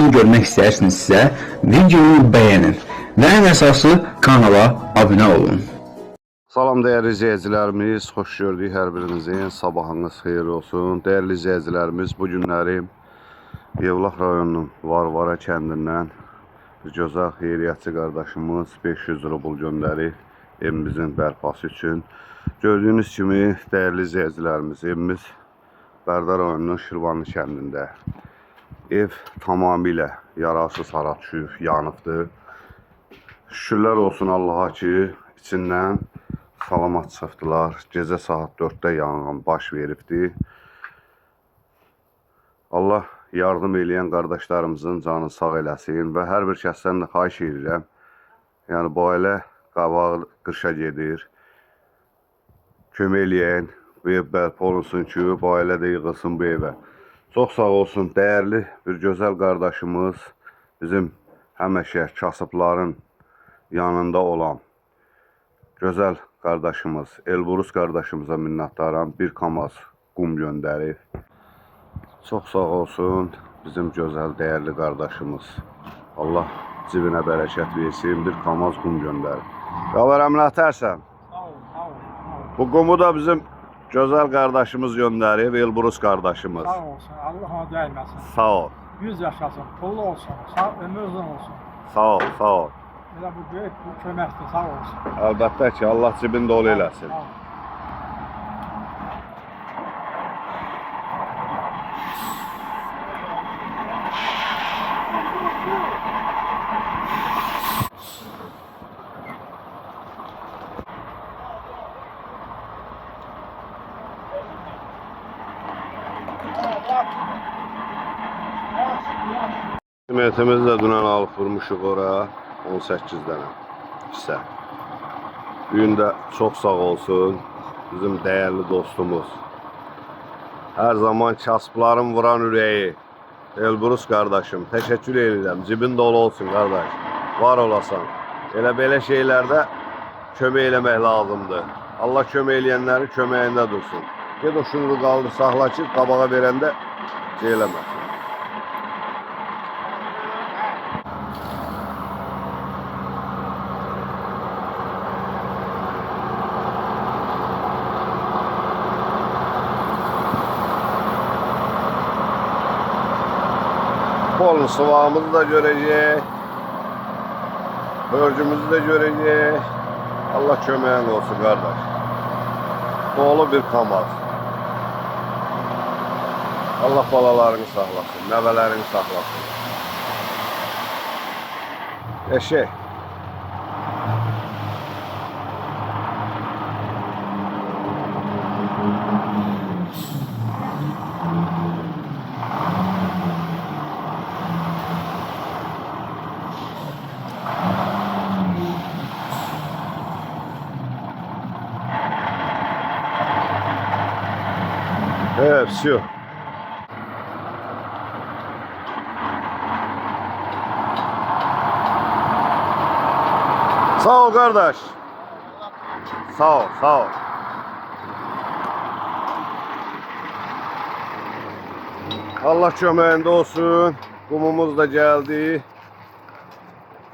videonu görmək istəyirsinizsə, videonu bəyənin və ən əsası kanala abunə olun. Salam değerli izleyicilerimiz, hoş gördük hər birinizin. Sabahınız xeyir olsun. Değerli izleyicilerimiz, bu günləri Yevlax rayonunun Varvara kəndindən bir gözəl xeyriyyətçi qardaşımız 500 rubl göndərib evimizin bərpası üçün. Gördüyünüz kimi değerli izleyicilerimiz, evimiz Bərdar rayonunun Şirvanlı kəndində. Ev tamamilə yararsız hala düşüb, yanıbdır. Şükürlər olsun Allaha ki, içindən salamat çıxdılar. Gecə saat 4'də yanğın baş veribdi. Allah yardım edən qardaşlarımızın canını sağ eləsin və hər bir kəsdən də xahiş edirəm. Yəni bu ailə qabağı qışa gedir. Kömək eləyən bu ev bərpa olunsun ki, bu ailə də yığılsın bu evə. Çox sağ olsun, değerli bir gözəl qardaşımız, bizim həmişə kasıbların yanında olan gözəl qardaşımız, Elburus qardaşımıza minnətdaram. Bir kamaz qum göndərib. Çox sağ olsun bizim gözəl, değerli qardaşımız. Allah cibinə bərəkət versin, bir kamaz qum göndərib. Qavar əmlə atərsən. Bu qumu da bizim gözəl qardaşımız göndərib, Elburus qardaşımız. Sağ olsun, Allah ona dəyməsin. Sağ ol. 100 yaşasın, pullu olsun, sağ, ömür uzun olsun. Sağ ol, sağ ol. Elə bu böyük bu köməkdir, sağ olsun. Əlbəttə ki, Allah cibin dolu eləsin. Sağ ol. Simentimizi də dünən alıb vurmuşuq ora 18 dənə hissə. Bugün də çox sağ olsun bizim değerli dostumuz. Her zaman kasıbların vuran ürəyi Elburus qardaşım. Təşəkkür edirəm. Cibin dolu olsun qardaş. Var olasan. Elə belə şeylərdə kömək eləmək lazımdır. Allah kömək eləyənləri köməyində dursun. Ged o şunu qaldır, saxla ki, qabağa verəndə şey eləməsin. Bolun sıvağımızı da görecek. Hörcümüzü de görecek. Allah köməyin olsun kardeş. Dolu bir kamaz. Allah balalarını sağlasın, nəvələrini sağlasın. Eşek. Evet, все. Sağ ol kardeş. Sağ ol, sağ ol. Allah köməyində olsun. Qumumuz da geldi.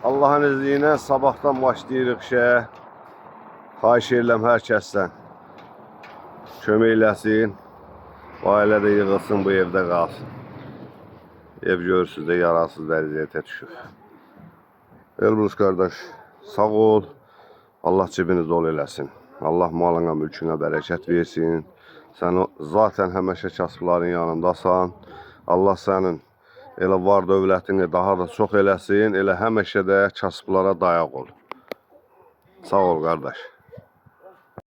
Allah'ın izniyle sabahtan başlayırıq işə. Xahiş edirəm hər kəsdən. Kömək eləsin. Bu ailə də yığılsın, bu evdə qalsın. Ev görürsüz də yararsız vəziyyətə düşüb. Elburus qardaş, sağ ol. Allah cibini dolu eləsin. Allah malına, mülkünə bərəkət versin. Sən zaten həmişə kasıbların yanındasan. Allah sənin elə var dövlətini daha da çox eləsin. Elə həmişə də kasıblara dayaq ol. Sağ ol qardaş.